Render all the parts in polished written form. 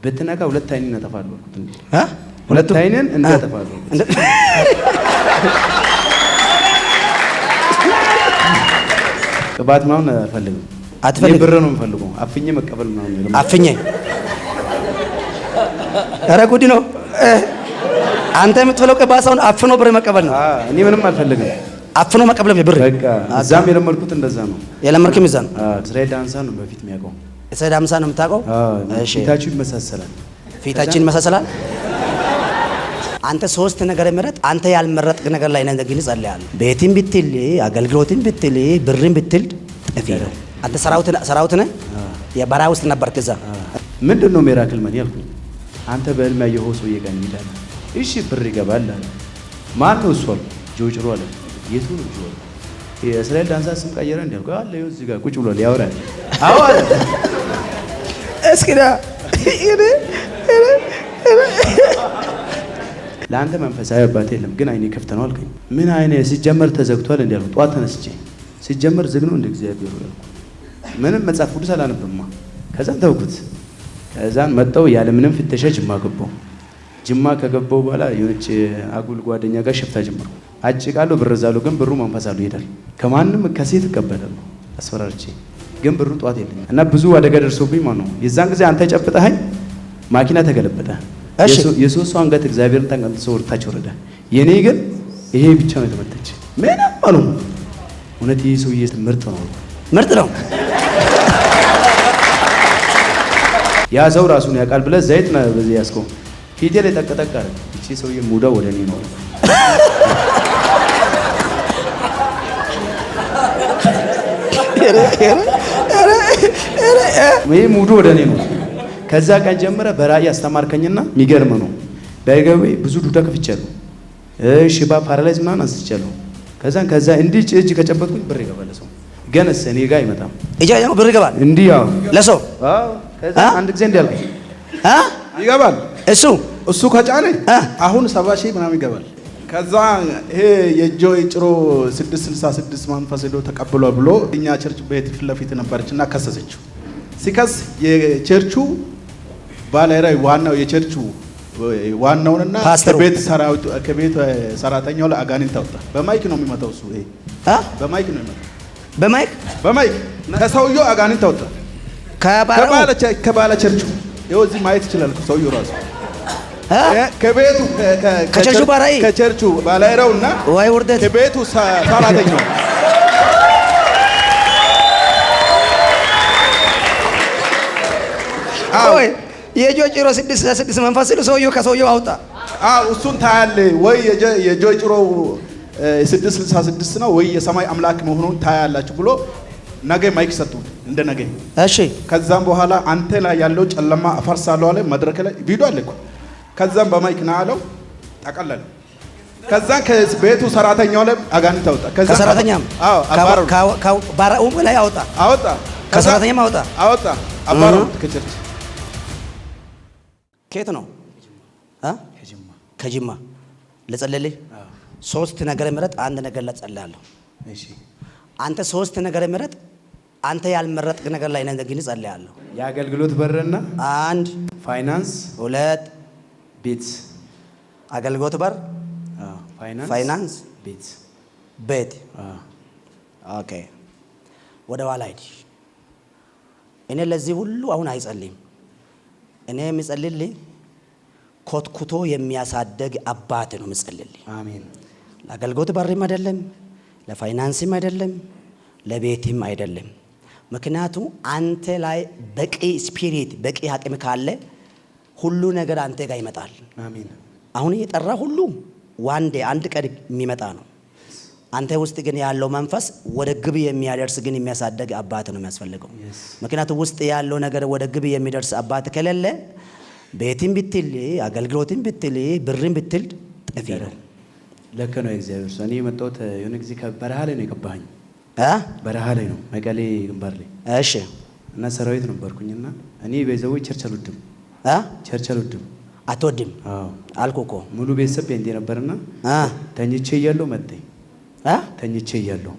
በትነካ ሁለት አይኔን እናጠፋለሁ አልኩት። እንዴ ሁለት አይኔን እንዳጠፋለሁ። ቅባት ምናምን አትፈልግም? ብር ነው የምፈልገው። አፍኜ መቀበል ምናምን አፍኜ ኧረ ጉድ ነው። አንተ የምትፈልገው ቅባት ሳይሆን አፍኖ ብር መቀበል ነው። እኔ ምንም አልፈልግም። አፍኖ መቀበል ብር በቃ እዛም የለመድኩት እንደዛ ነው። የለመድክም እዛ ነው። እስራኤል ዳንሳ ነው በፊት የሚያውቀው። እስራኤል ዳንሳ ነው የምታውቀው? እሺ ፊታችሁ ይመሳሰላል። ፊታችን ይመሳሰላል። አንተ ሶስት ነገር ምረጥ። አንተ ያልመረጥክ ነገር ላይ ነህ ግን ጸልያለሁ። ቤትም ብትል አገልግሎትም ብትል ብርም ብትል ጠፊ ነው። አንተ ሰራዊት ነህ። የበረሃ ውስጥ ነበርክ እዛ። ምንድነው ሚራክል ማን ያልኩኝ? አንተ በህልም ያየኸው ሰውዬ ጋር እንሄዳለን። እሺ ብር ይገባል አለ። ማን ነው እሱ? ጆጭሮ አለ። የቱ ነው ጆጭሮ? የእስራኤል ዳንሳ ስም ቀየረ እንዴ? አለ ይኸው እዚህ ጋር ቁጭ ብሏል ያወራል። አዎ አለ። እስኪና ለአንተ መንፈሳዊ አባት የለም ግን አይኔ ክፍት ነው አልከኝ። ምን አይኔ ሲጀመር ተዘግቷል እንዴ አልኩ። ጧት ተነስቼ ሲጀመር ዝግ ነው እንደ እግዚአብሔር ያልኩ። ምንም መጽሐፍ ቅዱስ አላነብማ። ከዛን ተውኩት። ከዛን መጣው ያለ ምንም ፍተሻ ጅማ ገባው። ጅማ ከገባው በኋላ የሆነች አጉል ጓደኛ ጋር ሽፍታ ጀመርኩ። አጭቃለሁ፣ ብር ዛለሁ፣ ግን ብሩ መንፈሳሉ ይሄዳል። ከማንም ከሴት እቀበላለሁ አስፈራርቼ፣ ግን ብሩ ጧት የለኝም እና ብዙ አደጋ ደርሶብኝ ማለት ነው። የዛን ጊዜ አንተ ጨብጠኸኝ ማኪና ተገለበጠ። የሶስት ሰው አንገት እግዚአብሔርን ተንቀጥሶ ወርታች ወረደ። የኔ ግን ይሄ ብቻ ነው የተመተች። ምንም አሉ። እውነት ይሄ ሰውዬ ምርጥ ነው፣ ምርጥ ነው። ያ ሰው ራሱን ያውቃል ብለህ ዘይት ነው በዚህ ያስከው ፊቴ ላይ ጠቅጠቅ አለ። እቺ ሰውዬ ሙዳ ወደ እኔ ነው። ይሄ ሙዱ ወደ እኔ ነው። ከዛ ቀን ጀምረ በራእይ አስተማርከኝና የሚገርም ነው። በገበ ብዙ ዱዳ ከፍቻለሁ። ሽባ ፓራላይዝ ምናምን አንስቻለሁ። ከዛ እንዲህ እጅ ከጨበጥኩኝ ብር ይገባል። ሰው ግን እኔ ጋር አይመጣም። እጃ ነው ብር ይገባል እንዲህ ያው ለሰው ከዛ አንድ ጊዜ እንዲህ አልኩኝ ይገባል። እሱ ከጫነ አሁን 70 ሺህ ምናምን ይገባል። ከዛ ይሄ የጆይ ጭሮ 666 መንፈስ ሄዶ ተቀብሏል ብሎ እኛ ቸርች ቤት ፊት ለፊት ነበረችና ከሰሰችው። ሲከስ የቸርቹ ባለራይ ዋናው የቸርቹ ዋናውንና ከቤት ሰራተኛው ላይ አጋንንት አወጣ። በማይክ ነው የሚመታው እሱ። ይሄ በማይክ ነው የሚመታው። በማይክ ከሰውየው አጋንንት አወጣ። ከባለ ቸርቹ ይኸው እዚህ ማየት ይችላል ሰውየው ራሱ ከቤቱ ከቸርቹ ባራይ ከቸርቹ ባላይራውና ወይ ወርደት ከቤቱ ሰራተኛው ወይ የጆይ ጭሮ 666 መንፈስ ሰውየው ከሰውየው አውጣ። እሱን ታያለ ወይ የጆይ ጭሮ 666 ነው ወይ የሰማይ አምላክ መሆኑን ታያላችሁ ብሎ ነገ ማይክ ሰጡት እንደ ነገ። እሺ ከዛም በኋላ አንተ ላይ ያለው ጨለማ አፈርሳለሁ አለ። መድረክ ላይ ቪዲዮ አለ እኮ። ከዛም በማይክ ና አለው፣ ጠቀለለ። ከዛ ከቤቱ ሰራተኛው ላይ አጋንንት አወጣ። ከሰራተኛም ባራኡም ላይ አወጣ። ከሰራተኛም አወጣ። አባሩ ከቸርች ከየት ነው? ከጅማ ለጸለልህ ሶስት ነገር ምረጥ። አንድ ነገር ለጸልያለሁ። እሺ አንተ ሶስት ነገር ምረጥ። አንተ ያልመረጥክ ነገር ላይ ነህ ግን ጸልያለሁ። የአገልግሎት በርና አንድ ፋይናንስ፣ ሁለት ቤት። አገልግሎት በር፣ ፋይናንስ፣ ቤት። ኦኬ ወደ ኋላ ሂድ። እኔ ለዚህ ሁሉ አሁን አይጸልይም። እኔ የምጸልይልህ ኮትኩቶ የሚያሳደግ አባት ነው የምጸልይልህ። አሜን። ለአገልግሎት በርም አይደለም፣ ለፋይናንስም አይደለም፣ ለቤትም አይደለም። ምክንያቱም አንተ ላይ በቂ ስፒሪት በቂ አቅም ካለ ሁሉ ነገር አንተ ጋር ይመጣል። አሜን። አሁን እየጠራ ሁሉ አንድ ቀን የሚመጣ ነው። አንተ ውስጥ ግን ያለው መንፈስ ወደ ግብ የሚያደርስ ግን የሚያሳደግ አባት ነው የሚያስፈልገው። ምክንያቱም ውስጥ ያለው ነገር ወደ ግብ የሚደርስ አባት ከሌለ ቤትም ብትል አገልግሎትም ብትል ብርም ብትል ጠፊ ነው። ለከ ነው እግዚአብሔር ሰው። እኔ የመጣሁት የሆነ ጊዜ ከበረሃ ላይ ነው የገባኝ። በረሃ ላይ ነው መቀሌ ግንባር ላይ። እሺ። እና ሰራዊት ነበርኩኝና እኔ በዘው ቸርች አልወድም። ቸርች አልወድም። አትወድም? አዎ አልኩ እኮ። ሙሉ ቤተሰብ ጴንጤ ነበርና ተኝቼ እያለሁ መጣኝ። ተኝቼ እያለሁ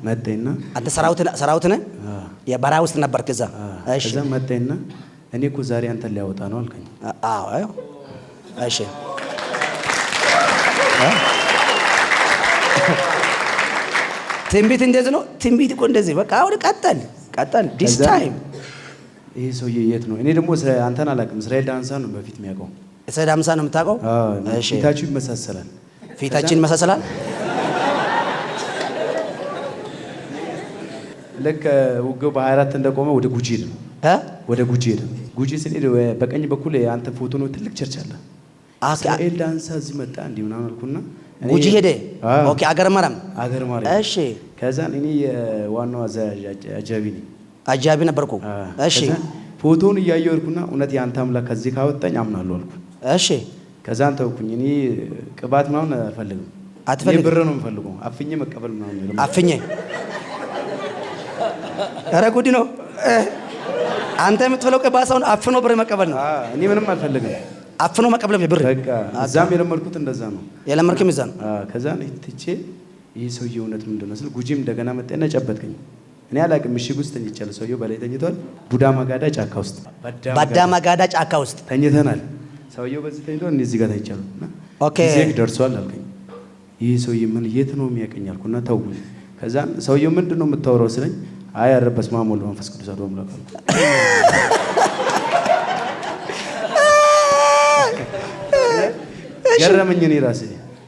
መጣኝና አንተ ሰራዊት ነህ? የበረሃ ውስጥ ነበርክ እዛ? እሺ። ከዛ መጣኝና እኔ እኮ ዛሬ አንተን ሊያወጣ ነው አልከኝ። አዎ እሺ ትንቢት እንደዚህ ነው። ትንቢት እኮ እንደዚህ በቃ አሁን ቀጠል ዲስ ታይም ይሄ ሰውዬ የት ነው? እኔ ደግሞ አንተን አላውቅም። እስራኤል ዳንሳ ነው በፊት የሚያውቀው። እስራኤል ዳንሳ ነው የምታውቀው? እሺ ፊታችሁ ይመሳሰላል። ፊታችን ይመሳሰላል። ልክ ውጊያው በ24 እንደቆመ ወደ ጉጂ ሄደ። ወደ ጉጂ ሄደ። ጉጂ ስንሄድ በቀኝ በኩል አንተ ፎቶ ነው ትልቅ ቸርች አለ። እስራኤል ዳንሳ እዚህ መጣ እንዲህ ምናምን አልኩና ጉጂ ሄደ። ኦኬ አገር ማርያም። እሺ ከዛ እኔ የዋናው አጃቢ ነኝ። አጃቢ ነበርኩ። እሺ ፎቶውን እያየሁ እርኩና እውነት የአንተ አምላክ ከዚህ ካወጣኝ አምናለሁ አልኩ። እሺ ከዛን ተውኩኝ። እኔ ቅባት ምናምን አልፈልግም። አትፈልግም? ብር ነው የምፈልገው። አፍኜ መቀበል ምናምን ነው። አፍኜ ኧረ ጉድ ነው። አንተ የምትፈለው ቅባት ሳይሆን አፍኖ ብር መቀበል ነው። እኔ ምንም አልፈልግም። አፍኖ መቀበል ብር። በቃ እዛም የለመድኩት እንደዛ ነው። የለመድክም እዛ ነው። ከዛ ነው ትቼ ይህ ሰውዬ እውነት ምንድን ነው ስል ጉጂም እንደገና መጣና ጨበጥከኝ። እኔ አላውቅም። ምሽግ ውስጥ ተኝቻለሁ። ሰውዬው በላይ ተኝቷል። ቡዳ ማጋዳ ጫካ ውስጥ ባዳ ማጋዳ ጫካ ውስጥ ተኝተናል። ሰውዬው በዚህ ተኝቷል። እኔ እዚህ ጋር ተኝቻለሁ። ኦኬ ጊዜ ደርሷል አልከኝ። ይህ ሰውዬ ምን የት ነው የሚያቀኝ አልኩና ተውኩኝ። ከዛ ሰውዬው ምንድን ነው የምታወራው ስለኝ አይ ኧረ በስመ አብ ወወልድ ወመንፈስ ቅዱስ አሐዱ አምላክ አልኩ። ገረመኝ እኔ ራሴ።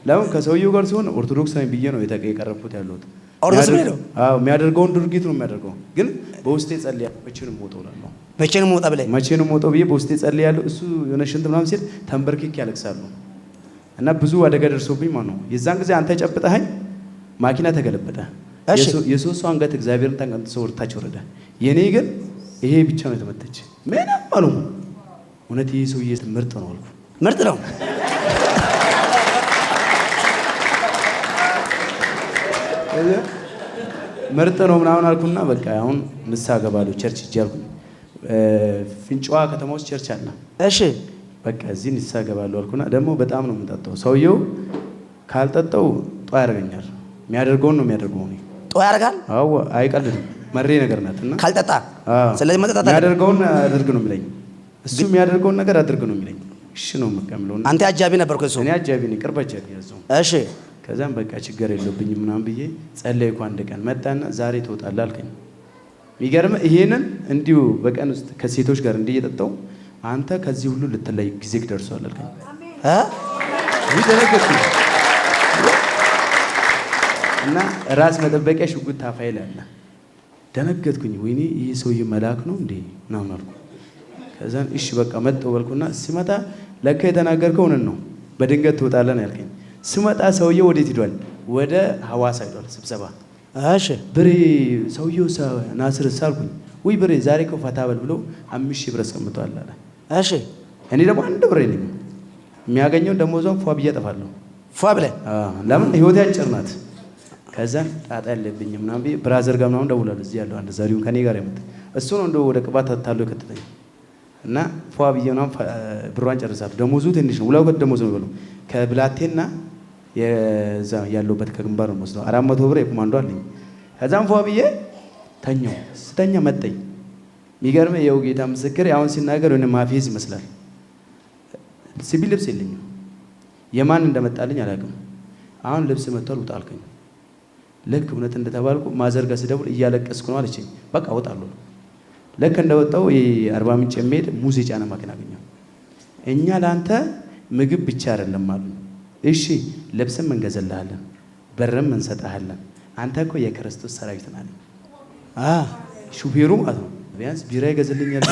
ለምን ከሰውዬው ጋር ሲሆን ኦርቶዶክስ ነኝ ብዬ ነው የቀረብኩት ያለሁት። ኦርቶዶክስ ነው። አዎ የሚያደርገውን ድርጊት ነው የሚያደርገው። ግን በውስጤ ጸልያለሁ። መቼ ነው የምወጣው እላለሁ። መቼ ነው የምወጣው ብለህ መቼ ነው የምወጣው ብዬ በውስጤ ጸልያለሁ። እሱ የሆነ ሽንት ምናምን ሲል ተንበርክኬ ያለቅሳሉ። እና ብዙ አደጋ ደርሶብኝ ማለት ነው። የዛን ጊዜ አንተ ጨብጠኸኝ ማኪና ተገለበጠ። የሶስት ሰው አንገት እግዚአብሔርን ተንቀጥቅጦ ወርታች ወረደ። የኔ ግን ይሄ ብቻ ነው የተመተች። ምንም አልሆነ። እውነት ይሄ ሰውዬ ምርጥ ነው አልኩ። ምርጥ ነው ምርጥ ነው ምናምን አልኩና በቃ አሁን ንስሓ እገባለሁ ቸርች ሂጅ አልኩኝ። ፍንጫዋ ከተማ ውስጥ ቸርች አለ። እሺ በቃ እዚህ ንስሓ እገባለሁ አልኩና ደግሞ በጣም ነው የምጠጣው። ሰውየው ካልጠጣው ጧ ያደርገኛል። የሚያደርገውን ነው የሚያደርገው። እኔ ጧ ያደርጋል? አዎ አይቀልድም። መሬ ነገር ናትና ካልጠጣ ስለዚህ መጠጣት የሚያደርገውን አድርግ ነው የሚለኝ። እሱ የሚያደርገውን ነገር አድርግ ነው የሚለኝ። እሺ ነው የምቀምለው። አንተ አጃቢ ነበርኩ እሱ? እኔ አጃቢ ነኝ። ቅርብ አጃቢ ያዘው። እሺ ከዛም በቃ ችግር የለብኝም ምናምን ብዬ ጸለይኩ። አንድ ቀን መጣና ዛሬ ትወጣለህ አልከኝ። የሚገርምህ ይሄንን እንዲሁ በቀን ውስጥ ከሴቶች ጋር እንዲህ እየጠጣሁ አንተ ከዚህ ሁሉ ልትለይ ጊዜ ደርሷል አልከኝ። ደነገጥኩኝ እና ራስ መጠበቂያ ሽጉጥ ታፋይል አለ። ደነገጥኩኝ። ወይኔ ይሄ ሰውዬ መልአክ ነው እንዴ ምናምን አልኩ። ከዛን እሺ በቃ መጣሁ በልኩና ስመጣ ለካ የተናገርከው እውነት ነው፣ በድንገት ትወጣለህ ነው ያልከኝ። ስመጣ ሰውዬው ወዴት ሄዷል? ወደ ሐዋሳ ሄዷል ስብሰባ። እሺ ብሬ ሰውዬው ናስር ሳልኩኝ። ውይ ብሬ ዛሬ እኮ ፈታ በል ብሎ 5,000 ብር አስቀምጧል አለ። እሺ እኔ ደግሞ አንድ ብሬ ነኝ የሚያገኘው ደሞዟን ፏ ብዬ አጠፋለሁ። ፏ ብለህ ለምን ህይወቴ አጭር ናት። ከዛን ጣጣ ያለብኝ ምናምን ብዬ ብራዘር ጋር ምናምን ደውላለሁ። እዚህ ያለው አንድ ዛሬውን ከኔ ጋር ያመጣ እሱ ነው እንደው ወደ ቅባት ታታሎ የከተተኝ እና ፏ ብዬ ምናምን ብሯን ጨርሳለሁ። ደሞዙ ትንሽ ነው። ሁለት ደሞዝ ነው ብሎ ከብላቴና የዛ ያለውበት ከግንባር ነው ወስደው 400 ብር የኮማንዶ አለኝ። ከዛም ፏ ብዬ ተኛው። ስተኛ መጣኝ። የሚገርምህ የው ጌታ ምስክር አሁን ሲናገር ወይንም ማፌዝ ይመስላል። ሲቪል ልብስ የለኝም። የማን እንደመጣልኝ አላውቅም። አሁን ልብስ መጥቷል ውጣ አልከኝ። ልክ እውነት እንደተባልኩ ማዘርጋ ስደውል እያለቀስኩ ነው አለችኝ። በቃ እወጣለሁ። ልክ እንደወጣው የአርባ ምንጭ የሚሄድ ሙዝ የጫነ ማኪና አገኘሁ። እኛ ለአንተ ምግብ ብቻ አይደለም አሉ። እሺ ልብስም እንገዛልሃለን፣ በርም እንሰጥሃለን። አንተ እኮ የክርስቶስ ሰራዊት ነህ አለኝ። ሹፌሩ ማለት ነው። ቢያንስ ቢራ ይገዛልኛል።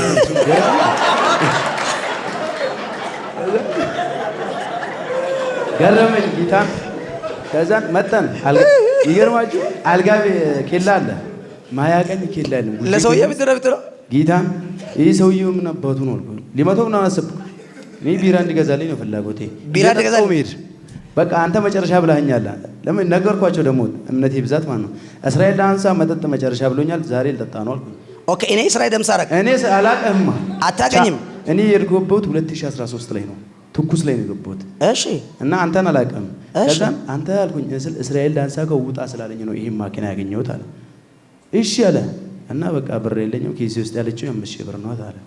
ገረመኝ ጌታ። ከዛን መጣን። ይገርማችሁ አልጋ ኬላ አለ፣ ማያቀኝ ኬላ አለ። ለሰውዬ ብትረብት ነው ጌታ። ይህ ሰውዬው ምን አባቱ ነው አልኩ። ሊመተው ምናምን አሰብኩ። እኔ ቢራ እንዲገዛልኝ ነው ፍላጎቴ። ቢራ እንዲገዛልኝ በቃ አንተ መጨረሻ ብለኸኛል። ለምን ነገርኳቸው። ደግሞ እምነቴ ብዛት ማለት ነው። እስራኤል ዳንሳ መጠጥ መጨረሻ ብሎኛል። ዛሬ ልጠጣ ነው አልኩ። ኦኬ እኔ እስራኤል ደምሳ አረክ እኔ አላቀህማ አታቀኝም። እኔ የገባሁት 2013 ላይ ነው፣ ትኩስ ላይ ነው የገባሁት። እሺ እና አንተን አላቀህም። ከዛም አንተ አልኩኝ እስራኤል ዳንሳ ጋር ውጣ ስላለኝ ነው ይሄን ማኪና ያገኘሁት አለ። እሺ አለ እና በቃ ብር የለኝም ኪሴ ውስጥ ያለችው 5,000 ብር ነው አለ።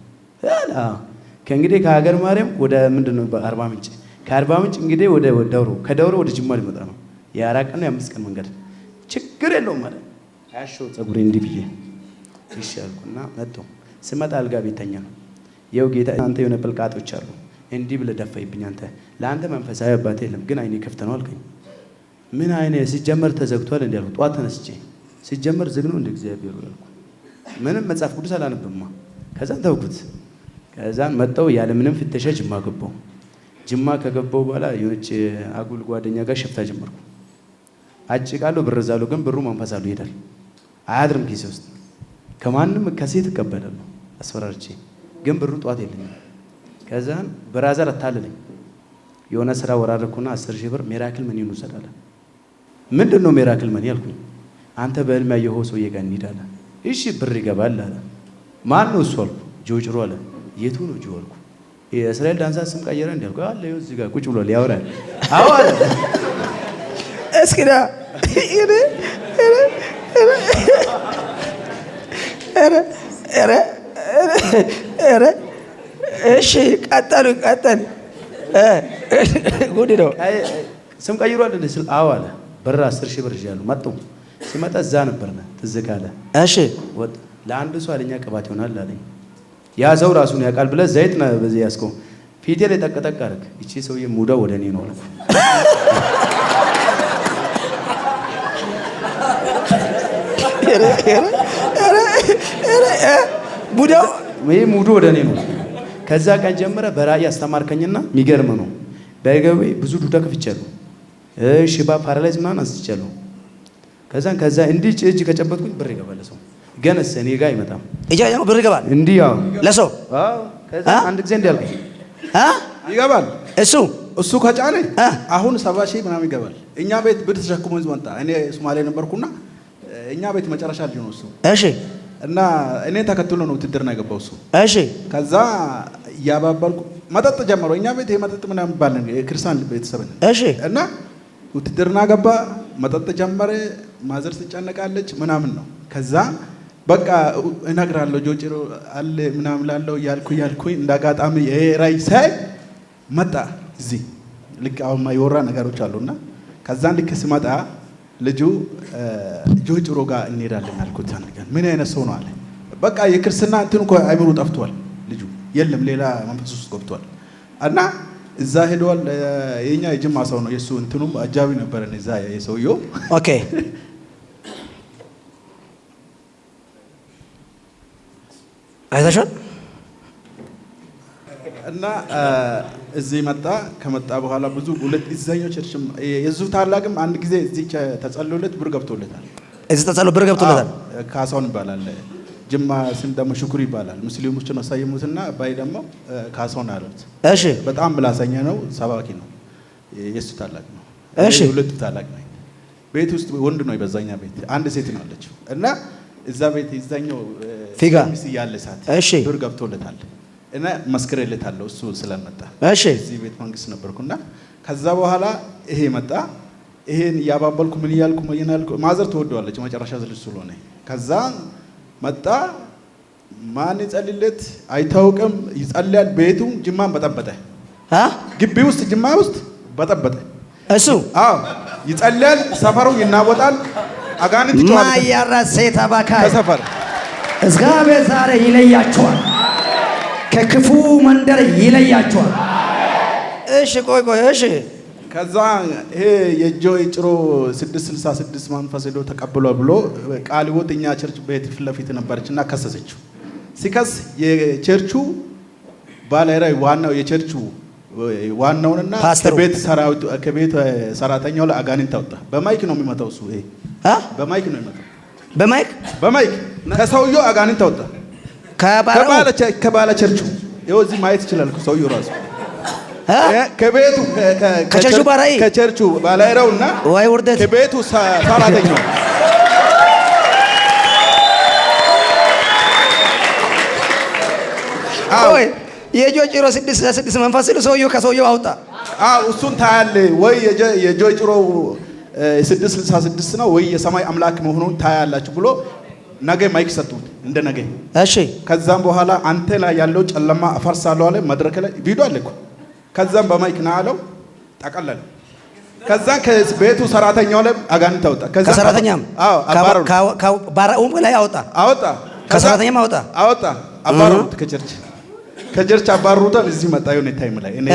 ከእንግዲህ ከሀገር ማርያም ወደ ምንድን ነው አርባ ምንጭ፣ ከአርባ ምንጭ እንግዲህ ወደ ደውሮ፣ ከደውሮ ወደ ጅማ ሊመጣ ነው። የ4 ቀን ነው የ5 ቀን መንገድ። ችግር የለውም ማለት አያሸው ጸጉሬ እንዲህ ብዬ ይሻልኩና መጣሁ። ስመጣ አልጋ ቤተኛ ነው። ይኸው ጌታ አንተ የሆነ ብልቃጦች አሉ እንዲህ ብለህ ደፋይብኝ። አንተ ለአንተ መንፈሳዊ አባቴ የለም ግን አይኔ ክፍት ነው አልከኝ። ምን አይኔ ሲጀመር ተዘግቷል እንዴ አልኩ። ጠዋት ተነስቼ ሲጀመር ዝግ ነው እንደ እግዚአብሔር ያልኩ። ምንም መጽሐፍ ቅዱስ አላነብማ። ከዛን ተውኩት። ከዛን መጣሁ ያለ ምንም ፍተሻ ጅማ ገባሁ። ጅማ ከገባሁ በኋላ የሆነች አጉል ጓደኛ ጋር ሽፍታ ጀመርኩ። አጭቃለሁ፣ ብር እዛለሁ፣ ግን ብሩ መንፈሳሉ ይሄዳል፣ አያድርም ኪሴ ውስጥ። ከማንም ከሴት እቀበላለሁ አስፈራርቼ፣ ግን ብሩ ጠዋት የለኝም። ከዛን ብራዘር አታለለኝ። የሆነ ስራ ወራረኩና 10,000 ብር ሚራክል መኒ እንውሰዳለ። ምንድን ነው ሚራክል መኒ አልኩኝ። አንተ በህልም ያየኸው ሰውዬ ጋር እንሂድ አለ። እሺ ብር ይገባል አለ። ማን ነው እሱ አልኩ። ጆጭሮ አለ። የቱ ነው ጆ አልኩ። የእስራኤል ዳንሳ ስም ቀየረ እንዴ አልኩ። አለ ይኸው እዚህ ጋር ቁጭ ብሏል ያወራል። አዎ አለ። እስኪ ዳ እሺ ቀጠሉ። ጉድ ነው። ስም ቀይሯል እንዴ ስል አዎ አለ። ብር 10,000 ብር ይዣለሁ። መጡ። ሲመጣ እዛ ነበርና ትዝ ካለ እሺ ወጥ ለአንድ ሰው አለኛ ቅባት ይሆናል አለኝ። ያ ሰው ራሱን ያውቃል ብለህ ዘይት ነው በዚህ ያስከው ፊቴ ላይ ጠቅጠቅ አደረግ። እቺ ሰውዬ ሙዳ ወደ እኔ ነው አልኩ። ቡዳው ሙዱ ወደ እኔ ነው። ከዛ ቀን ጀምረ በራእይ አስተማርከኝና የሚገርም ነው። በገበ ብዙ ዱዳ ከፍቻለሁ። ሽባ ፓራላይዝ ምናምን አንስቻለሁ። ከዛ እንዲህ እጅ ከጨበጥኩኝ ብር ይገባል ሰው ገነስ እኔ ጋር አይመጣም። እጃው ብር ይገባል እንዲህ ያው ለሰው ከዛ አንድ ጊዜ እንዲህ አልኩኝ ይገባል። እሱ ከጫነ አሁን 70,000 ምናምን ይገባል። እኛ ቤት ብር ተሸክሞ ይዞ መጣ። እኔ ሶማሌ ነበርኩና እኛ ቤት መጨረሻ ልጅ ነው እሱ። እሺ እና እኔ ተከትሎ ነው ውትድርና የገባው እሱ። እሺ ከዛ እያባባልኩ መጠጥ ጀመረው። እኛ ቤት የመጠጥ ምናምን ባል የክርስቲያን ቤተሰብ ነን። እሺ እና ውትድርና ገባ፣ መጠጥ ጀመረ። ማዘር ትጨነቃለች ምናምን ነው። ከዛ በቃ እነግራለሁ ጆጭሮ አለ ምናምን ላለው ያልኩኝ እንዳጋጣሚ የራይ ሳይ መጣ እዚህ ልክ አሁን የወራ ነገሮች አሉና ከዛን ልክ ስመጣ ልጁ ጆጭሮ ጋር እንሄዳለን አልኩት። ነገር ምን አይነት ሰው ነው አለ። በቃ የክርስትና እንትን እኮ አይምሮ ጠፍቷል ልጁ የለም ሌላ መንፈስ ውስጥ ገብቷል። እና እዛ ሄደዋል። የኛ የጅማ ሰው ነው የሱ እንትኑም አጃቢ ነበረን እዛ የሰውየው ኦኬ አይታሽን እና እዚህ መጣ። ከመጣ በኋላ ብዙ ሁለት እዛኛው ቸርችም የዙ ታላቅም አንድ ጊዜ እዚህ ተጸልዮለት ብር ገብቶለታል። እዚህ ተጸልዮ ብር ገብቶለታል። ካሳውን ይባላል። ጅማ ስም ደግሞ ሽኩር ይባላል። ሙስሊሞች ነው ሳይሙትና አባይ ደግሞ ካሳውን አሉት። እሺ በጣም ብላሰኛ ነው፣ ሰባኪ ነው። የሱ ታላቅ ነው። እሺ ሁለቱ ታላቅ ነው። ቤት ውስጥ ወንድ ነው በዛኛ ቤት አንድ ሴት ነው አለችው። እና እዛ ቤት እዛኛው ፊጋ ያለ ሰዓት ብር ገብቶለታል። እና መስክሬለታለሁ እሱ ስለመጣ። እሺ እዚህ ቤተ መንግስት ነበርኩና ከዛ በኋላ ይሄ መጣ። ይሄን ያባበልኩ ምን ያልኩ ማዘር ትወደዋለች መጨረሻ ልጅ ስለሆነ ከዛ መጣ። ማን ይጸልይለት አይታወቅም። ይጸልያል። ቤቱ ጅማን በጠበጠ። ግቢ ውስጥ ጅማ ውስጥ በጠበጠ እሱ። አዎ ይጸልያል። ሰፈሩ ይናወጣል። አጋንንት ይጮሃል። ማያራ ሴት አባካ ከሰፈር እግዚአብሔር ዛሬ ይለያቸዋል፣ ከክፉ መንደር ይለያቸዋል። እሺ ቆይ እሺ። ከዛ ይሄ የጆይ ጭሮ 666 መንፈስ ሄዶ ተቀብሏል ብሎ ቃል ወጥ እኛ ቸርች ቤት ፊት ለፊት ነበረችና ከሰሰችው። ሲከስ የቸርቹ ባለራይ ዋናው የቸርቹ ዋናውንና ከቤት ሰራተኛው ላይ አጋንንት አወጣ። በማይክ ነው የሚመታው እሱ። ይሄ በማይክ ነው የሚመታው። በማይክ ከሰውየው አጋንንት አወጣ። ከባለ ቸርቹ ይኸው እዚህ ማየት ይችላል ሰውየው ራሱ ከቤቱ ከቸርቹ ባላይራውና ወይ ውርደት ከቤቱ ሰራተኛው ወይ የጆይ ጭሮ 666 መንፈስ ሰውየው ከሰውየው አውጣ። እሱን ታያለ ወይ የጆይ ጭሮ 666 ነው ወይ የሰማይ አምላክ መሆኑን ታያላችሁ ብሎ ነገ ማይክ ሰጡት። እንደ ነገ። እሺ ከዛም በኋላ አንተ ላይ ያለው ጨለማ አፈርሳለሁ አለ። መድረክ ላይ ቪዲዮ አለ እኮ። ከዛም በማይክ ና አለው፣ ጠቀለለ። ከዛ ከቤቱ ሰራተኛው ላይ አጋንንት አወጣ። ከዛ ከሰራተኛም ባራኡም ላይ አወጣ ከሰራተኛም አወጣ። አባሩት ከቸርች አባሩታል። እዚህ መጣ የሆነ ታይም ላይ እኔ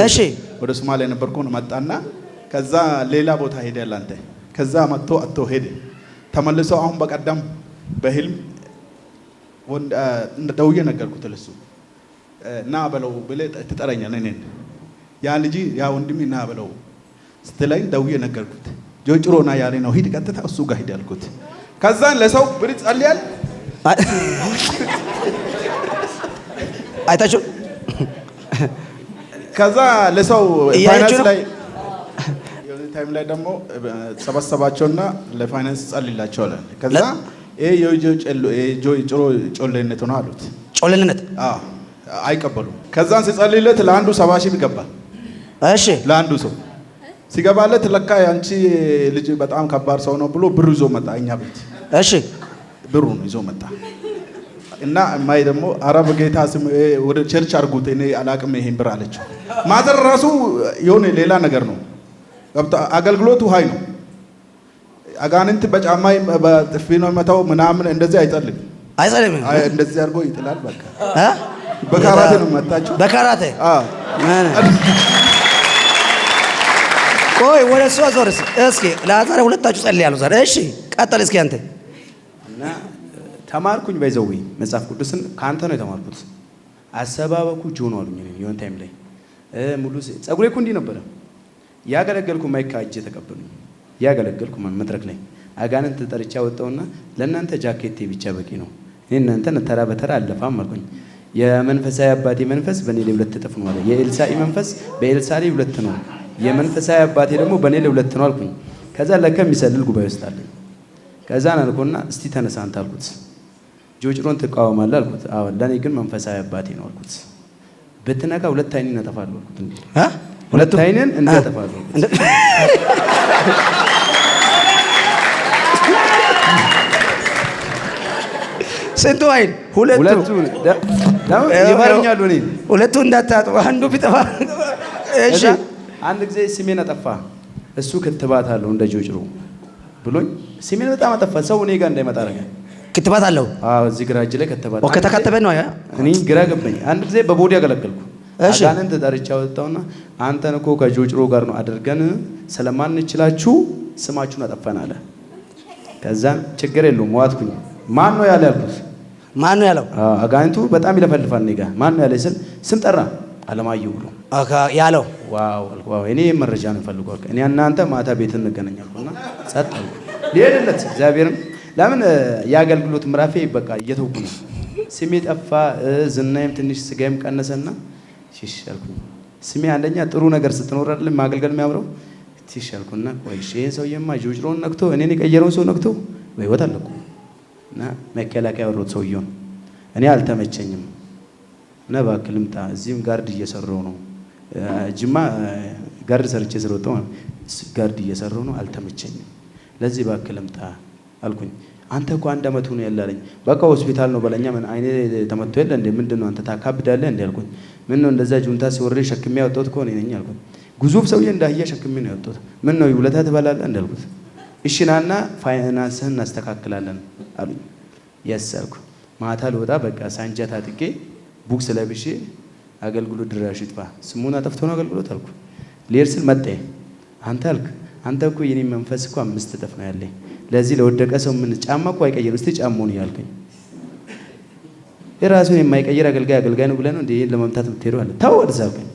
ወደ ሶማሊያ ነበርኩ ነው መጣና ከዛ ሌላ ቦታ ሄደ ያላንተ ከዛ መጥቶ አጥቶ ሄደ። ተመልሶ አሁን በቀደም በህልም ደውዬ ነገርኩት ለሱ እና በለው ብለህ ትጠራኛለህ እኔን ያ ልጅ ያ ወንድሜ እና በለው ስትለኝ ደውዬ ነገርኩት። ጆጭሮና ያለ ነው ሂድ ቀጥታ እሱ ጋር ሂድ ያልኩት። ከዛ ለሰው ብር ጸልያል አይታችሁ ከዛ ለሰው ፋይናንስ ላይ የሆነ ታይም ላይ ደግሞ ሰበሰባቸውና ለፋይናንስ ጸልይላቸዋል። ከዛ ይሄ የጆጭሮ ጮሌነት ነው አሉት። ጮሌነት አይቀበሉም። ከዛን ሲጸልይለት ለአንዱ 70 ሺህ ይገባል። እሺ ለአንዱ ሰው ሲገባለት ለካ ያንቺ ልጅ በጣም ከባድ ሰው ነው ብሎ ብር ይዞ መጣ እኛ ቤት። እሺ ብሩን ይዞ መጣ እና እማዬ ደግሞ አረብ ጌታ ስም ወደ ቸርች አርጉት እኔ አላቅም ይሄን ብር አለችው። ማዘር ራሱ የሆነ ሌላ ነገር ነው አገልግሎቱ ሃይ ነው። አጋንንት በጫማ በጥፊ ነው መታው ምናምን እንደዚህ አይጸልም እንደዚህ አድርጎ ይጥላል። በቃ በካራቴ ነው መታቸው። በካራቴ ቆይ ወደ እሱ አዞርስ እስኪ ለዛሬ ሁለታችሁ ጸልያለሁ ዛሬ። እሺ ቀጥል እስኪ አንተ እና ተማርኩኝ ባይዘው መጽሐፍ ቅዱስን ካንተ ነው የተማርኩት። አሰባበኩ ጆን አሉኝ የሆነ ታይም ላይ ሙሉ ጸጉሬ እኮ እንዲህ ነበረ። ያገለገልኩ ማይክ አጄ ተቀበሉኝ። ያገለገልኩ መድረክ ላይ አጋንንት ጠርቻ ወጣውና ለእናንተ ጃኬቴ ብቻ በቂ ነው እኔ እናንተን ተራ በተራ አለፋም አልኩኝ። የመንፈሳዊ አባቴ መንፈስ በኔ ላይ 2 እጥፍ ነው አለ። የኤልሳኢ መንፈስ በኤልሳ ላይ 2 ነው፣ የመንፈሳዊ አባቴ ደግሞ በኔ ላይ 2 ነው አልኩኝ። ከዛ ለካ የሚሰልል ጉባኤ ውስጥ አለኝ። ከዛ አልኩና እስቲ ተነሳ አንተ አልኩት። ጆጭሮን ትቃወማለህ አልኩት። አዎ ለኔ ግን መንፈሳዊ አባቴ ነው አልኩት። ብትነካ 2 አይኔን እናጠፋለሁ አልኩት። እንዴ 2 አይኔን እንዳጠፋለሁ ስንቱ አይን? 2 ይባርኛሉ እኔ 2 እንዳታጡ አንዱ ቢጠፋ። እሺ አንድ ጊዜ ስሜን አጠፋ። እሱ ክትባት አለው እንደ ጆጭሮ ብሎኝ ስሜን በጣም አጠፋ። ሰው እኔ ጋር እንዳይመጣ አደረገ። ክትባት አለው? አዎ እዚህ ግራ እጅ ላይ ክትባት። ኦኬ ተከተበ ነው ያ? እኔ ግራ ገባኝ። አንድ ጊዜ በቦዲ አገለገልኩ። አጋንንት ጠርቻ ወጣውና አንተን እኮ ከጆጭሮ ጋር ነው አድርገን ስለማንችላችሁ ስማችሁን አጠፋን አለ። ከዛ ችግር የለውም ዋጥኩኝ። ማን ነው ያለ ያልኩት። ማን ነው ያለው? አጋንንቱ በጣም ይለፈልፋል። እኔ ጋር ማን ነው ያለ ስል ስም ጠራ። አለማየሁ ብሎ ያለው። ዋው እኔ መረጃ ነው ፈልጓል። እኔ እናንተ ማታ ቤት እንገናኛለሁና ጸጥ አልኩ። ሊሄድለት እግዚአብሔርም ለምን ያገልግሎት ምራፌ በቃ እየተውኩ ነው። ስሜ ጠፋ፣ ዝናይም ትንሽ ስጋይም ቀነሰና እሺ አልኩኝ። ስሜ አንደኛ ጥሩ ነገር ስትኖር አይደል ማገልገል የሚያምረው። እሺ አልኩና ቆይ እሺ ይሄን ሰውዬማ ጆጭሮን ነክቶ እኔን የቀየረውን ሰው ነክቶ ወይ ወጣ አለኩ እና መከላከያ ወሮት ሰውዬው እኔ አልተመቸኝም እና እባክህ ልምጣ። እዚህም ጋርድ እየሰራው ነው ጅማ ጋርድ ሰርቼ ስለወጣሁ ጋርድ እየሰራው ነው አልተመቸኝም። ለዚህ እባክህ ልምጣ አልኩኝ። አንተ እኮ 1 አመት ነው ያላለኝ። በቃ ሆስፒታል ነው በለኛ። ምን አይኔ ተመቶ የለ እንዴ ምንድነው አንተ ታካብዳለህ እንዴ አልኩኝ። ምን ነው እንደዛ ጁንታ ሲወርድ ሸክሜ ያወጣሁት እኮ ነኝ አልኩኝ። ግዙፍ ሰውዬ እንዳህያ ሸክሜ ነው ያወጣሁት። ምን ነው ይውለታ ትበላለህ እንዴ አልኩት። እሺ ናና ፋይናንስህን እናስተካክላለን አሉኝ። ያሰርኩ ማታ ልወጣ በቃ ሳንጃ ታጥቄ ቡክስ ለብሼ አገልግሎት ድራሽ ይጥፋ ስሙን አጠፍቶ ነው አገልግሎት አልኩ። ሌር ስል መጣ። አንተ አልክ አንተ እኮ የኔ መንፈስ እኮ 5 እጥፍ ነው ያለኝ። ለዚህ ለወደቀ ሰው ምን ጫማ እኮ አይቀየር እስቲ ጫማውን ያልከኝ የራሱን የማይቀየር አገልጋይ ነው ብለህ ነው እንዴ ለመምታት የምትሄደው አለ። ተው አልዛልከኝ።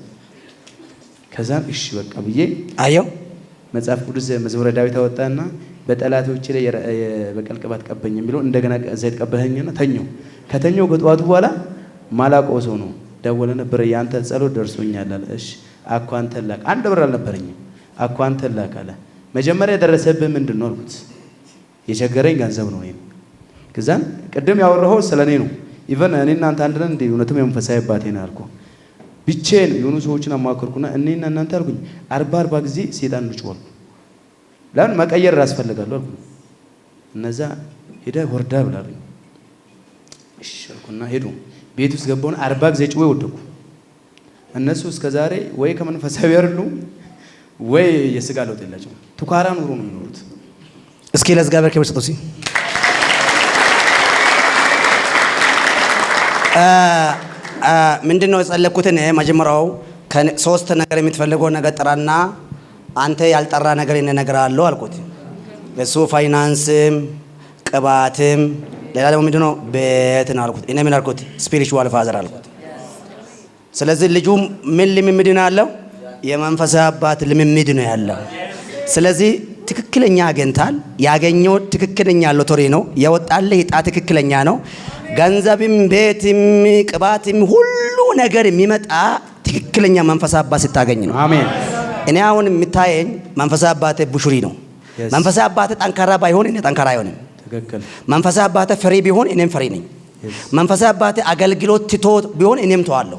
ከዛም እሺ በቃ ብዬ አየው መጽሐፍ ቅዱስ መዝሙረ ዳዊት አወጣና በጠላቶቼ ላይ በቀል ቅባት ቀበኝ የሚለው እንደገና ዘይት ቀበኸኝና ተኛው። ከተኛው ከጠዋቱ በኋላ ማላቆ ሰው ነው ደወለ ነበር። ያንተ ጸሎት ደርሶኛል አለ። እሺ አኳንተ ላክ 1 ብር አልነበረኝም። አኳንተ ላክ አለ። መጀመሪያ ደረሰብህ ምንድነው አልኩት። የቸገረኝ ገንዘብ ነው። እኔ ከዛን ቅድም ያወራው ስለኔ ነው። ኢቨን እኔ እናንተ አንድ ነን እንደ እውነትም የመንፈሳዊ አባቴ ነው አልኩ። ብቻዬን የሆኑ ሰዎችን አማከርኩና እኔና እናንተ አልኩኝ 40 ጊዜ ሰይጣን ነው ጮልኩ። ለምን መቀየር ያስፈልጋል አልኩ። እነዛ ሄደ ወርዳ ብላሉኝ። እሺ አልኩና ሄዱ። ቤት ውስጥ ገባሁና 40 ጊዜ ጭዌ ወደኩ። እነሱ እስከ ዛሬ ወይ ከመንፈሳዊ አይደሉ ወይ የስጋ ለውጥ የላቸውም። ቱካራ ኑሮ ነው የሚኖሩት። እስኪ ለእግዚአብሔር ክብር ስጡ። ምንድነው የጸለኩትን መጀመሪያው ከሶስት ነገር የምትፈልገው ነገር ጥራና አንተ ያልጠራ ነገር እነግርሃለሁ አልኩት። እሱ ፋይናንስም ቅባትም ሌላ ደግሞ ምንድነው ቤት ነው አልኩት። እኔ ምን አልኩት? ስፒሪቹዋል ፋዘር አልኩት። ስለዚህ ልጁ ምን ልምምድ ነው ያለው? የመንፈሳዊ አባት ልምምድ ነው ያለው። ስለዚህ ትክክለኛ አገኝታል። ያገኘው ትክክለኛ ሎተሪ ነው። የወጣልህ ዕጣ ትክክለኛ ነው። ገንዘብም ቤትም ቅባትም ሁሉ ነገር የሚመጣ ትክክለኛ መንፈሳዊ አባት ስታገኝ ነው። አሜን። እኔ አሁን የምታየኝ መንፈሳዊ አባቴ ቡሽሪ ነው። መንፈሳዊ አባቴ ጠንካራ ባይሆን እኔ ጠንካራ አይሆንም። ትክክል። መንፈሳዊ አባቴ ፈሪ ቢሆን እኔም ፈሪ ነኝ። መንፈሳዊ አባቴ አገልግሎት ትቶ ቢሆን እኔም ተዋለሁ።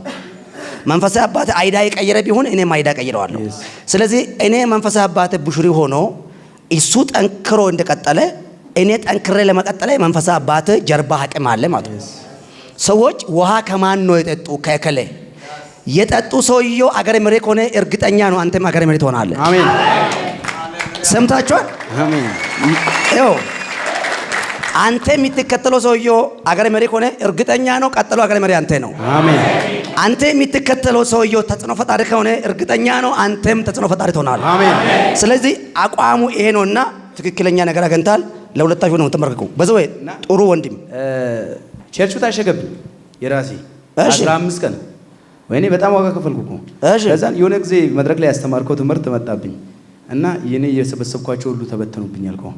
መንፈሳዊ አባቴ አይዳ የቀየረ ቢሆን እኔም አይዳ ቀይረዋለሁ። ስለዚህ እኔ መንፈሳዊ አባቴ ቡሽሪ ሆኖ እሱ ጠንክሮ እንደቀጠለ እኔ ጠንክሬ ለመቀጠለ መንፈሳዊ አባቴ ጀርባ አቅም አለ ማለት ነው። ሰዎች ውሃ ከማን ነው የጠጡ? ከከለ የጠጡ ሰውየው አገረ መሬት ሆነ እርግጠኛ ነው አንተም አገረ መሬት ሆናለህ። አሜን። ሰምታችኋል? አሜን። ይኸው አንተ የምትከተለው ሰውየው አገረ መሬት ሆነ እርግጠኛ ነው ቀጥሎ አገረ መሬት አንተ ነው። አሜን። አንተ የምትከተለው ሰውየው ተጽዕኖ ፈጣሪ ከሆነ እርግጠኛ ነው አንተም ተጽዕኖ ፈጣሪ ትሆናለህ። አሜን። ስለዚህ አቋሙ ይሄ ነውና ትክክለኛ ነገር አገኝታል። ለሁለታችሁ ነው ተመረቀቁ። በዛው ጥሩ ወንድም ቸርቹ ታሸገብኝ የራሴ 15 ቀን ወይኔ በጣም ዋጋ ከፈልኩ እኮ። ከዛን የሆነ ጊዜ መድረክ ላይ ያስተማርከው ትምህርት መጣብኝ እና የኔ የሰበሰብኳቸው ሁሉ ተበተኑብኝ አልከው።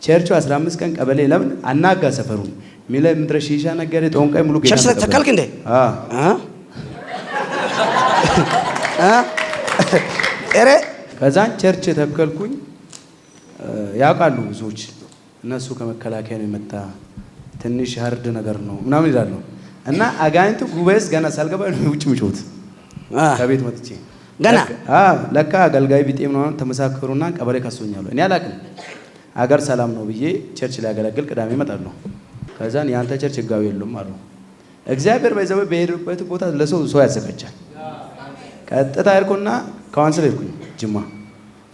ቸርቹ 15 ቀን ቀበሌ ለምን አናጋ ሰፈሩ ሚለ ምድረ ሺሻ ነገር ጦንቃይ ሙሉ ቸርች ተከልክ እንዴ? እረ ከዛን ቸርች ተከልኩኝ። ያውቃሉ ብዙዎች እነሱ ከመከላከያ ነው የመጣ ትንሽ ሀርድ ነገር ነው ምናምን ይላሉ። እና አጋንንቱ ጉባኤስ ገና ሳልገባ ነው ውጭ ምጮት ከቤት መጥቼ ገና ለካ አገልጋይ ቢጤ ምናምን ተመሳከሩና ቀበሌ ካሶኛለሁ። እኔ አላውቅም። አገር ሰላም ነው ብዬ ቸርች ላይ ያገለግል ቅዳሜ እመጣለሁ። ከዛን ያንተ ቸርች ህጋዊ የለም አሉ። እግዚአብሔር በዛው በሄድኩበት ቦታ ለሰው ሰው ያዘጋጃል። ቀጥታ ያልኩና ካውንስል ሄድኩኝ ጅማ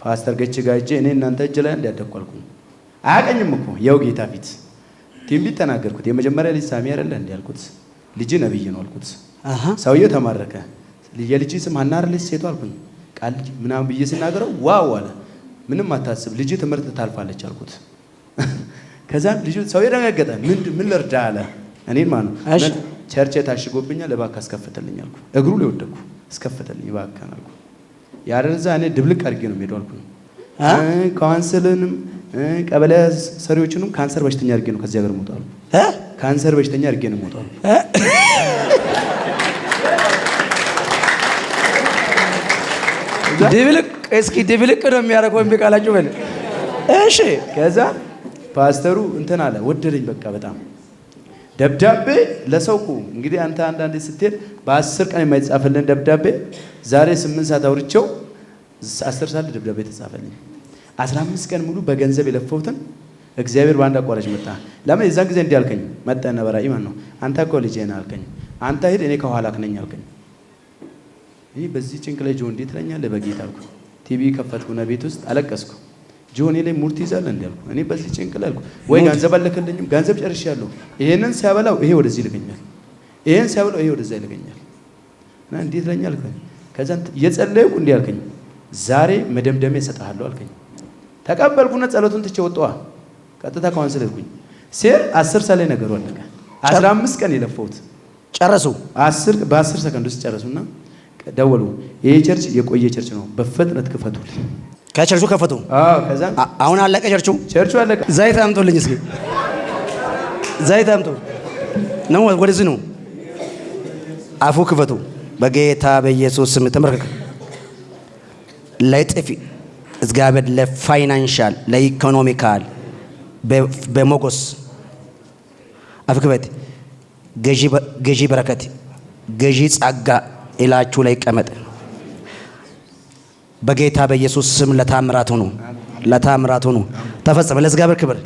ፓስተር ገች ጋጄ እኔ እናንተ እጅ ላይ እንዲያደቋልኩኝ አያቀኝም እኮ የው ጌታ ፊት ትንቢት ተናገርኩት። የመጀመሪያ ልጅ ሳሚ አይደለ እንዴ ያልኩት። ልጅ ነብይ ነው አልኩት። ሰውየው ተማረከ። የልጅ ስም ሀና አይደለች ሴቷ አልኩኝ። ቃል ምናምን ብዬ ሲናገረው ዋው አለ። ምንም አታስብ ልጅ ትምህርት ታልፋለች አልኩት። ከዛ ልጅ ሰውየው ደነገጠ። ምን ልርዳ አለ። እኔን ማን ነው ቸርች ታሽጎብኛል እባክህ አስከፍተልኝ አልኩ። እግሩ ላይ ወደኩ። አስከፍተልኝ እባክህ አልኩ። ያደረዛ እኔ ድብልቅ አድርጌ ነው የምሄደው አልኩኝ። ካውንስልንም ቀበሌ ሰሪዎችንም ካንሰር በሽተኛ አድርጌ ነው ከዚህ ሀገር ሞታሉ። ካንሰር በሽተኛ አድርጌ ነው ሞታሉ። ድብልቅ እስኪ ድብልቅ ነው የሚያደርገው የሚቃላችሁ በል። እሺ ከዛ ፓስተሩ እንትን አለ ወደደኝ በቃ በጣም ደብዳቤ ለሰው እኮ እንግዲህ አንተ አንዳንዴ ስትሄድ በ10 ቀን የማይጻፍልን ደብዳቤ ዛሬ 8 ሰዓት አውርቼው 10 ሰዓት ደብዳቤ ተጻፈልኝ። 15 ቀን ሙሉ በገንዘብ የለፈውትን እግዚአብሔር በአንድ አቋራጭ መጣ። ለምን የዛን ጊዜ እንዲህ አልከኝ? መጣ ነበር ኢማን ነው አንተ እኮ ልጄ ነህ አልከኝ። አንተ ሂድ እኔ ከኋላ ነኝ አልከኝ። እኔ በዚህ ጭንቅ ላይ ጆን እንዴት ትለኛለህ? በጌታ አልኩ። ቲቪ ከፈትኩና ቤት ውስጥ አለቀስኩ። ጆን ላይ ሙርት ይዛል እንዴ አልኩ። እኔ በዚህ ጭንቅ ላይ አልኩ ወይ ገንዘብ አለከልኝም ገንዘብ ጨርሻለሁ። ይሄንን ሲያበላው ይሄ ወደዚህ ይልከኛል፣ ይሄን ሲያበላው ይሄ ወደዛ ይልከኛል። እና እንዴት ትለኛለህ አልከኝ። ከዛ እየጸለይኩ እንዲህ አልከኝ፣ ዛሬ መደምደሜ እሰጥሃለሁ አልከኝ። ተቀበልኩና ጸሎቱን ትቼ ወጣሁ። ቀጥታ ካውንስል ሄድኩኝ። ሲር 10 ሰዓት ላይ ነገሩ አለቀ። 15 ቀን የለፈውት ጨረሱ። በ10 ሰከንድ ውስጥ ጨረሱና ደወሉ። ይሄ ቸርች የቆየ ቸርች ነው፣ በፍጥነት ክፈቱልኝ። ከቸርቹ ከፈቱ። ከዛ አሁን አለቀ ቸርቹ አለቀ። ዘይት አምጡልኝ እስኪ ዘይት አምጡ ነው ወደዚህ ነው። አፉ ክፈቱ በጌታ በኢየሱስ ስም ተመረከከ። ለጥፊ እግዚአብሔር ለፋይናንሻል ለኢኮኖሚካል በሞገስ አፍ ክፈት። ገዢ በረከት ገዢ ጸጋ እላችሁ ላይ ቀመጥ በጌታ በኢየሱስ ስም። ለታምራት ሆኑ ተፈጸመ። ለእግዚአብሔር ክብር